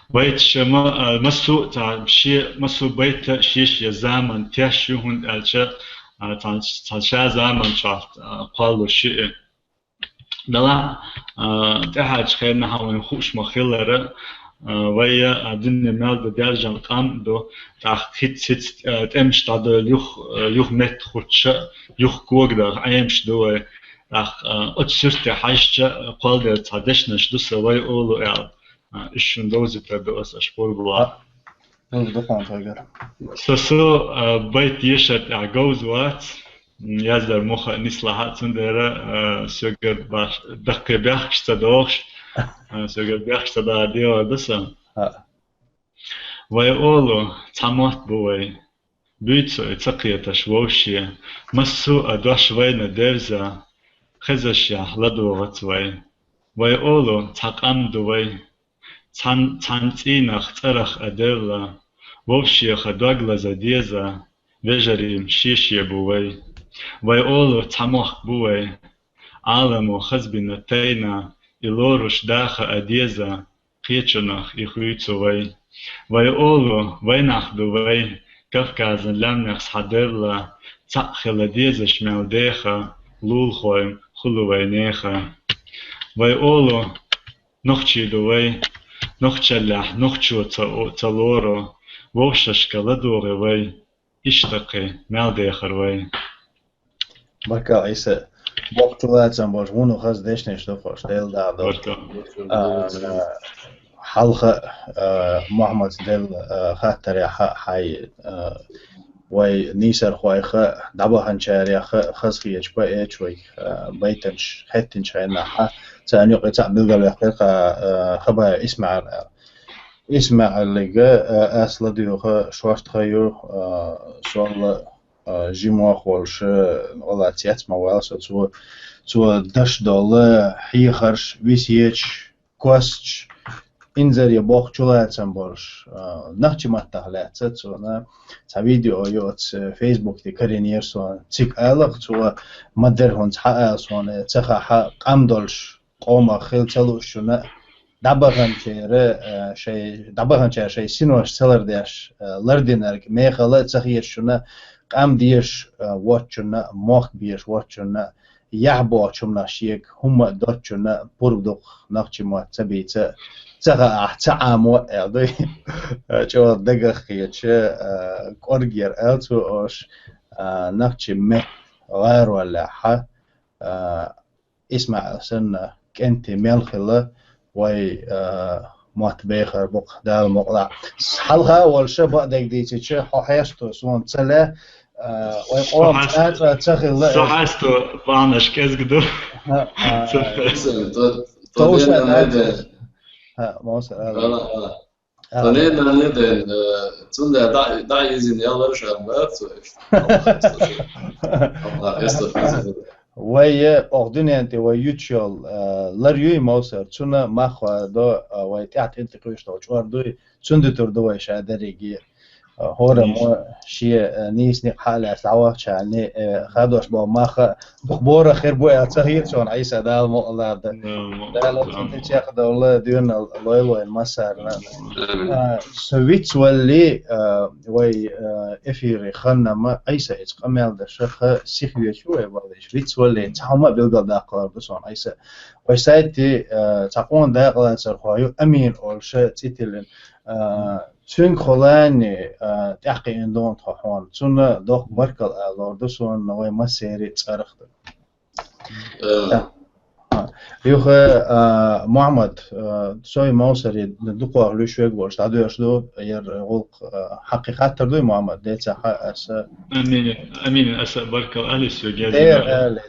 بيت شما مسو تاع شيء مسو بيت شيش يزامن تيشو هون ألشة تاع شا زامن شافت قالوا شيء دلا تحاج خيرنا هون خوش مخيلره ويا دنيا مال بدرجة قام دو تأخذ ست تمش تعد يخ مت خدش يخ كوغدا أيمش دو أتصرت حاجة قال تعدش نشدس ويا أولو إيشون دوزي تبدأ أشبور بلا دخان تاجر سو بيت يشت عجوز وات يزدر مخ نسلها تندر سجر باش دقة بيخش تدوخش سجر بيخش تدادي ودسا ويقولوا تموت بوي بيتسو تقية تشوشي مسو أدوش وين درزا خزشيا لدوغت وي ويقولوا تقام دوي تانتينخ ترخ أدرلا ووشي خدوغلا زديزا وجريم شيشي بوي ويقولوا تموخ بوي عالمو خزبنا تينا إلورش داخا أديزا قيتشنخ إخويتو وي ويقولوا وينخ دوي كفكازن لمنخ حدرلا تأخل ديزا شمال ديخا لولخويم خلو وينيخا ويقولوا نخشي دوي نخشلح نخشو تلورو ووششك لدوري وي اشتقي مال ديخر وي بركة عيسى وقت لازم برجمونو خاص ديش نشتفاش ديل دعدو حلقة محمد ديل خاطر يا حي وي نيسر خوايخة دعبا هنشاري خاص خيج با شوي بيتنش حتنش عنا تاني قطع بالقلب حقيقة خبا اسمع اللي جاء أصل ديوخة شوارت خيو سؤال جيموا خولش ولا تيات موالس تو دش دولة حيخرش ويسيج كوستش إنزر يبوخ چولات سنبورش نخچی متحلات سونا تفيديو يوت فيسبوك دي كارينير سونا تيك ألق تو مدر هون تحقق سونا تخا حق قمدولش قوما خيل تلوشونا دبغن چيره شيء دبغن چيره شيء سينوش سلر ديش لردينرك ميخلا تخيشونا قام ديش واتشونا موخ بيش واتشونا يعبو چومنا شيك هم دوتشونا بوردوخ نخچی ما تبيته تغا تعامو أدي جو دقق يتش كورجير ألتو أوش نخشي مه غير ولا ح اسمع سنة كنت ملخلة وي مات بيخر بق دال مقلع حلها والشا بقدك ديتشي حيشتو سون تسلا ويقوم تشغل صحستو بانش كزقدو توشا ها ما وصل طنينا ندين تunda da izin yalar şambat Allah estağfurullah وهي أردنيانتي ويوتشول لريوي موسر تشونا ماخوا دو ويتعت انت كويش تو شوار دوي تشوندتور دو شادريجي هورا مو شيء نيسني حالة سعوة شعني خدوش بو ماخا بخبورة خير بويا تصهير شون عيسى دال مقلع دا لو تنتي شاق دولة ديون لويلو المسار سويتس واللي وي افيري خلنا ما عيسى اتقمل دا شخ سيخوية شوية بعد سويتس واللي تحوما بيلقل داقلار بسون عيسى ويسايتي تقون داقلان سرخوايو امين اول شا تيتلين تون خلاني تحقي اندون تحوان تون دوخ بركل لورد سون نوي مسيري تصرخ يوخ محمد سوي موسري دقوا غلو شوي قولش تعدو يشدو ير غلق حقيقات تردوي محمد ديت ساحة أسا أمين أسا بركل أليس يجازي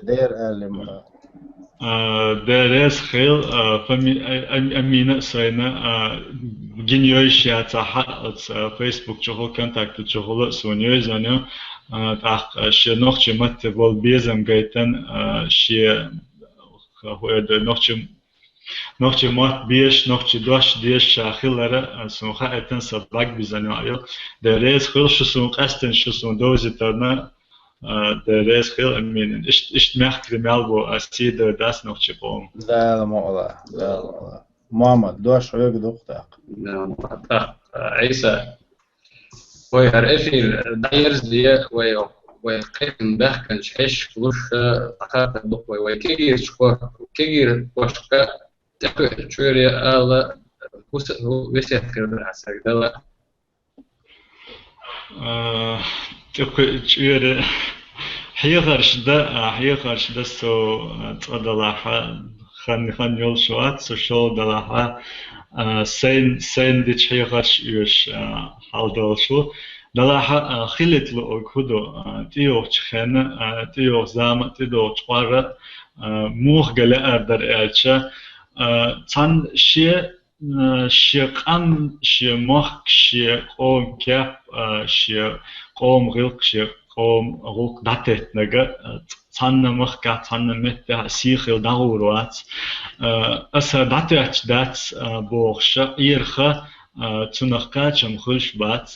دير آلي درس خيل أمين ساينا جنيوش يا تحت فيسبوك شغل كونتاكت شغل سونيو زانيو تاخ شيء نوخش مت بول بيزم جايتن شيء هو ده نوخش مات بيش نوخش دوش ديش شاخيلره سونخا اتن سباق بيزانيو ايو درس خيل شو سونخ استن شو سون دوزي ترنا درس خيل أمين إيش محكي مالبو أسيد داس نوخش بوم لا لا محمد دوش ويق دقتك عيسى ويهر إفيل دايرز ليه ويقيم بحكن شيش كلوش تقاطع دقوي ويكير شكو كير وشكا تقوي شوري آلا هو ويسيت كرد عساك دلا تقوي شوري حيغرش ده سو تقدر خان يول شوات سو شو دلها سين دي حيغرش يوش حال شو دلها خلت له كودو تيو تخنا تيو زام تيو تقرا موخ جلا أردر ألشة تان شيء قام شيء مخ شيء قوم كاب شيء قوم غلق شيء قوم غلق داتت نجا تان مخ كا تان مت سيخل داورات أسا داتت دات بورش إيرخ تنخكاتشم خلش بات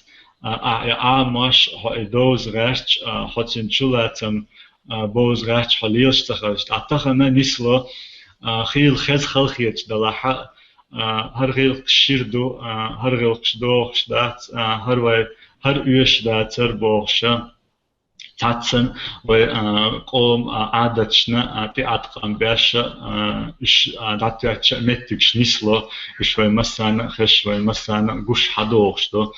ماش دوز رش حتى شلاتم بوز رش حليش تخرج أعتقد نسلو خيل خز خلخيت دلها هر غير شيردو هر غير شدو شدات هر يوش دات هر بوخشة تاتسن وقوم عادتنا تأتقن باش إش داتش متكش نسلو شوي مثلا خشوي مثلا قش حدوخش دو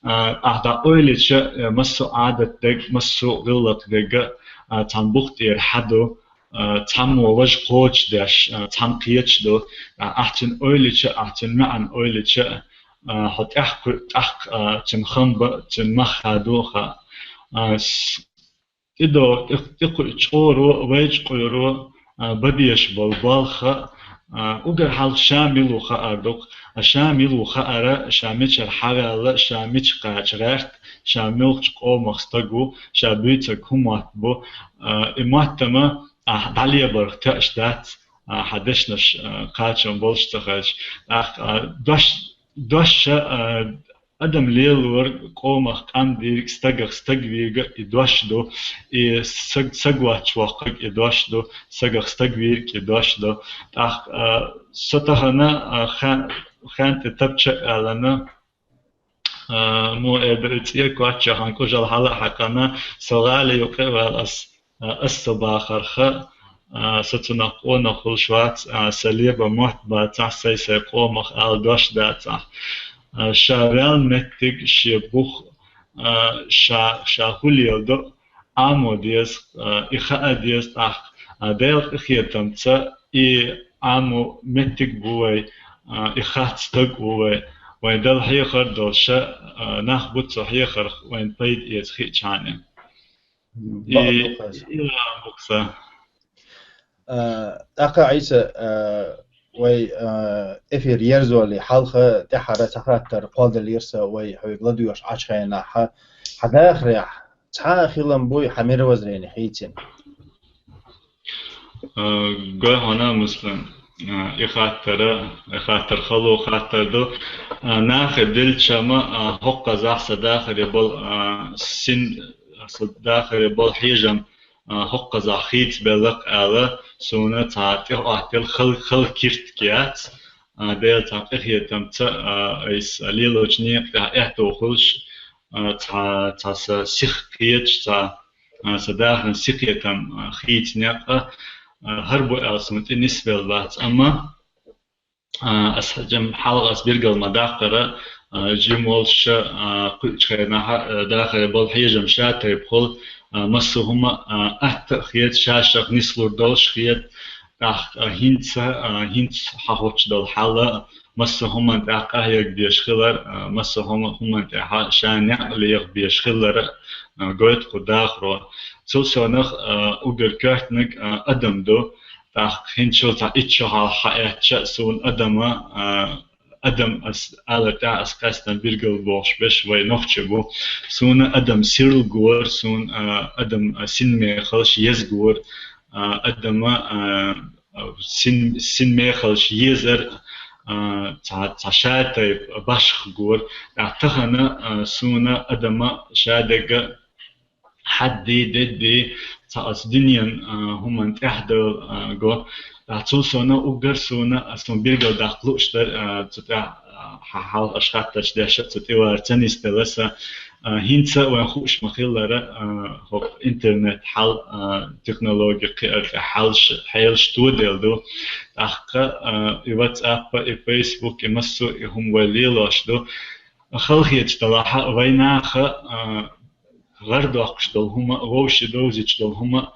أهدا أوليش مسو عادتك مسو غلطك تنبختير حدو تامو وجه قوش داش تام قيتش دو أحتن أوليش أحتن معن أوليش حت أح تنخم تنمخدوخا إدو تقول شورو ويج قيرو بديش بالبالخا وقر حال شامل وخاردوك شامل وخارا شاميش الحرالة شاميش قاچرت شاميلش قوم مستقو شابيت كومات بو إماتما داليا برتاش دات حدشنش قاچم بولش تخش دوش أدم ليلور قومه كان ديك استغويغ إدواش دو سغواتش وقق إدواش دو استغويغ إدواش دو ستهنا خان تتبچ علنا مو إدريتيه كواتش هانكو جل حلا حقنا سوالي يقبل الصباخرخ ستنقون خلشوات سليبا محتبا تحسي سيقومخ الدوش داتا شارل متك شبوخ شاهوليل دو آمو ديس إخاء ديس ديل إخيتم تا آمو متك بوي إخات تق وين دل حيخر دلشة نخبط صحيخر وين بيد يتخي كانه بقدو خاص إلى بقصة أقا عيسى وي إفير يرزو اللي حلقة تحرى تخاتر قاد اليرسا وي حوي قلدو يوش عشخينا حدا أخريح تحا خيلم بوي حمير وزرين حيتين قول هنا مسلم إخاتر خلو خاتر دو ناخد دل شما حق زحص داخل يبول سن داخل يبول حيجم حق زخيت بلق على سونا تعطي أعطي خل كيرت كيات ديل تعطي هي تمت إس ليلو جنيه إحتو خلش تا سيخ كيتش تا سداخل سيخيتم خيت نقا هربو أسمت النسبة لبعض أما أسجم حلقة أسبرجل مداخرة جيمولش قلنا داخل بالحيجم شاتر بقول مسهم أتخيت شاشة نسلور دولش خيت هنت حوش دول حلا مسهم داقة يك بيشخلر مسهم هم داقة شان اللي يك بيشخلر قلت قداخرو سوسونخ أوجر كارتنك أدم دو تاخ هنشل تا إتشو حياة سون أدم على تا أسكاستن بيرجل بوش بش وي نخشبو سون أدم سيرل جور سون أدم سين ميخلش يز جور أدم سين ميخلش يزر تا شاتي باشخ جور تاخنا سون أدم شادق حدي ددي تاس دنيان هم تحدو جو تعطوسونا وقرسونا أسمو بيرجل داخلوشتر تتع حال أشخاص تشدش تتوار تنس تلسا هينسا ونخوش مخيلرا هو إنترنت حال تكنولوجيا حال شتودل دو أخا واتساب فيسبوك مسو هم وليلوش دو خلقيت تلاحا ويناخا غرد أقشدل هما ووش دوزيجدل هما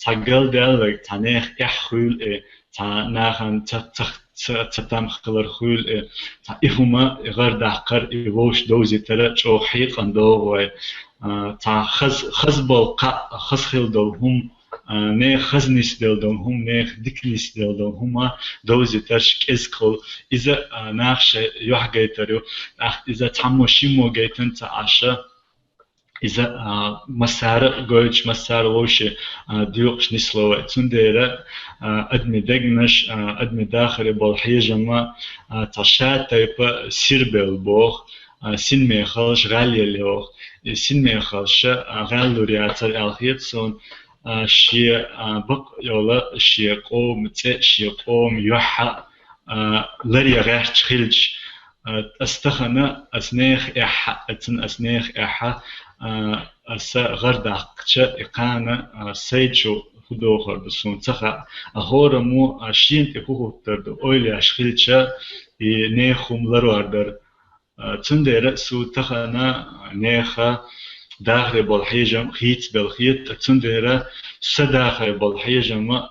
تقل دلك تناخ إحخول تناخن تتم خلر خول تهما غرد أقر ووش دوزي ترى شو حيق عندو تا خزبل خز خل دل هم نه خزنيس دل دل هم نه دكنيس دل دل هما دوزي ترش كزكل إذا ناخش يوح جيتريو إذا تموشيمو جيتن تعشى إذا مسار جوج مسار وش ديوقش نسلوه تنديره أدمي دقنش أدمي داخل بالحيجة ما تشات تيبا سيربل بوخ سين ميخالش غالية لوخ سين ميخالش غالو رياتر الخيط سون شي بق يولا شي قوم شي قوم يوحى لري غيرش خلج أستخنا أسنيخ إحا أتن أسنيخ إحا أس غردقش إقامة سيجو خدوخر بسون تخا أهور مو أشين تكوه ترد أولي أشخيلش نيخم لروردر تندر سو تخنا نيخا داخل بالحيجم خيت بالخيت تندر سداخل بالحيجم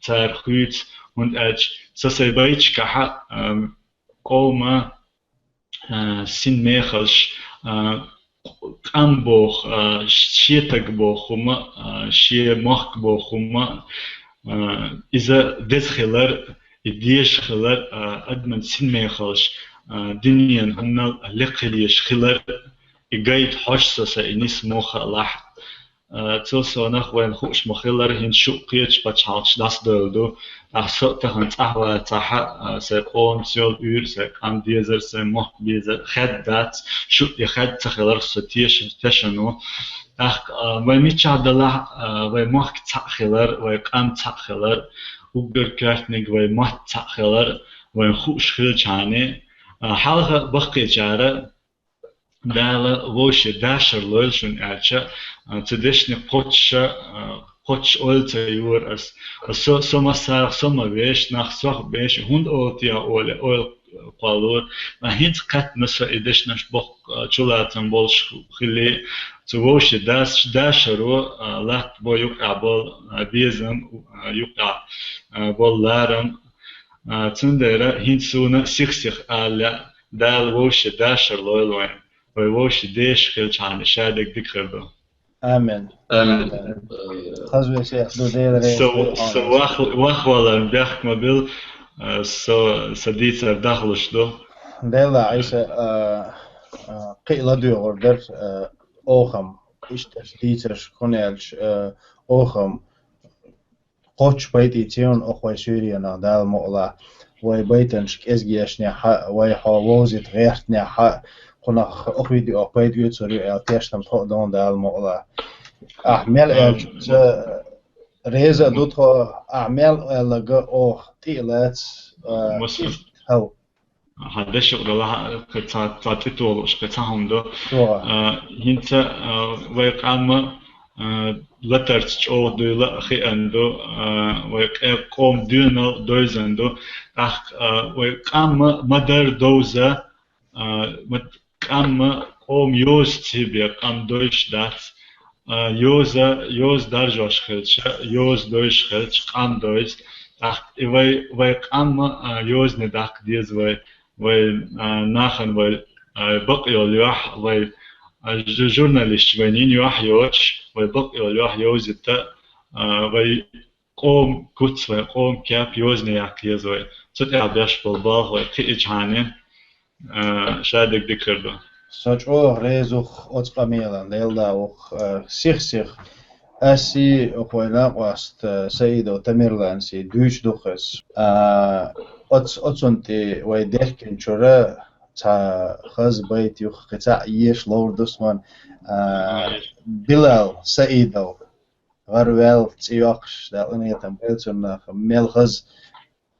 تارخيت هند أج سسيبايش كحا قوما سين ميخلش قام بوخ شيتك بوخما شي مخ بوخما إذا دخلر إديش خلر أدمن سين ميخلش دنيا هم لقليش خلر إجايد حشسة سإنيس موخ لح تلسونخ وين خوش مخلر هن شو قيتش بتشالش داس دلدو أحسوت هن تحوى تحا سيقوم سيول سيقام ديزر سيموح بيزر خد دات شو يخد تخلر ستيش تشنو وين ميتشا دلا وين موح تخلر وين قام تخلر وقر كارتنيك وين موح تخلر وين خوش خيل جاني حالها بقي جاره دالا ووش داشر لولشون أرچا تدشني قوتش أولت يور سوما سار سوما بيش نخ سوخ بيش هند أولتيا أول قالور ما هند قط مسا إدشنش بق چولاتن بولش خلي تووش داشرو لات بو يقع بول بيزم يقع بول لارم تندرة هينسونا سيخ على دال وش داشر لوين ووش ديش خلش عن شادك ذكردو آمين آمين. خزوة شيخ دو ديل ريس سو واخ ولا بيخ مبل سو سديت داخلش دو ديلا عيسى قيلة دو غردر أوخم إشتر ديتر كونيلش أوخم قوش بيتي تيون أخوي سوريا دال مؤلا وي بيتنش إزجيشني حق وي حوازت غيرتني حق قنا أخويدي أقبيد يوتسوري أتيشتم تقدون دال مؤلا أعمال ريزة دوتها أعمال لقى أوخ تيلات مسلم هو هذا شغل الله كتاتيتو وش كتاهم دو هنت ويقام لترتش أو دولا خي أندو ويقام دينا دوزندو أخ ويقام مدر دوزة ويقام قوم يوز تبي قام دوش دات يوز درجة خلش يوز دوش خلش قام دوز أخ ويقام يوز نداك ديز وي ناخن وي بقي اليوح وي جورناليست وينين يوح يوش وي بقي اليوح يوزتا وي قوم كوتس وي قوم كاب يوزني ياكيز وي تتع بيش بالباغ وي قيج هانين شادك دكردو سوچ أوه ريزوخ أتقى ميلان ليلدا وخ سيخ أسي أخوينا واست سيدو تميرلانسي دوش دوخس أتسنتي ويدهكن شورا تا خز بيت يوخ قطع يش لور دوسمان بلال سيدو غروال تيوخش دالنا يتم بيلتون ميل خز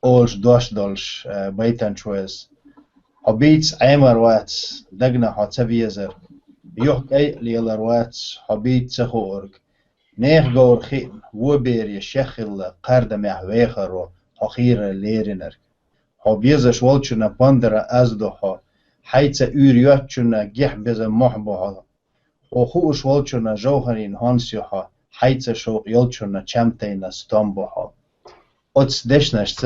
أولش دوش دولش بيتان شويز حبيت عمر وات دقنا حتبيزر يوح أي ليلر وات حبيت سخورك نيخ غور خين وبير يشخل قرد مع ويخرو حخير ليرنر حبيزش والچنا باندرا أزدوها حيث أورياتچنا جح بز محبوها وخوش والچنا جوهرين هانسيوها حيث شوق يلچنا چمتين ستامبوها أتس دشنشت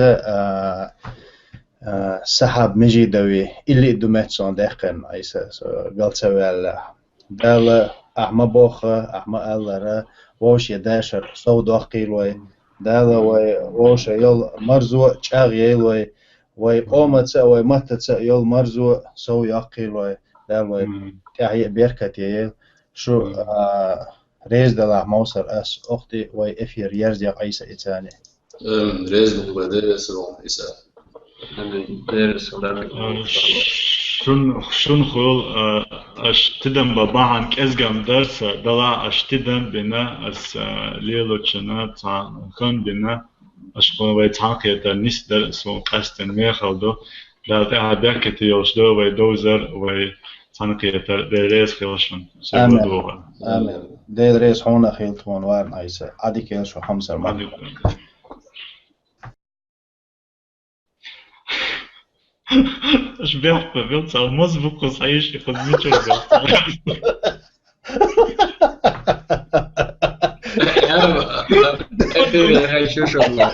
سحب مجيدوي اللي دومتسون دقن عيسى قلت سوال دال أحمى بوخة أحمى ألرا ووش يداشر صود أخيلوي دال ووش يل مرزو چاغ يلوي وي قومت وي متت يل مرزو سو يقيلوي دال وي تحيي بيركت يل شو ريز دلا موسر أس أختي وي إفير يرزي عيسى إتاني ريز بقدر سلام عيسى آمين. ديرس ولا شون خول أش تدم بباعن كأزجم درس دلا أش تدم بنا أس ليلو چنا تا خن بنا أش قوي تاكي در نيس درس وقستن ميخلدو دل تعبير كتي يوشدو وي دوزر وي تانكي در ريس خلشون آمين آمين دير ريس هونا خيلتون وارن عيسى عادي كيلشو حمسر ما اش بيلت على المزبوق وصعيش ياخذ ميتر يا أخي هاي شو شغلة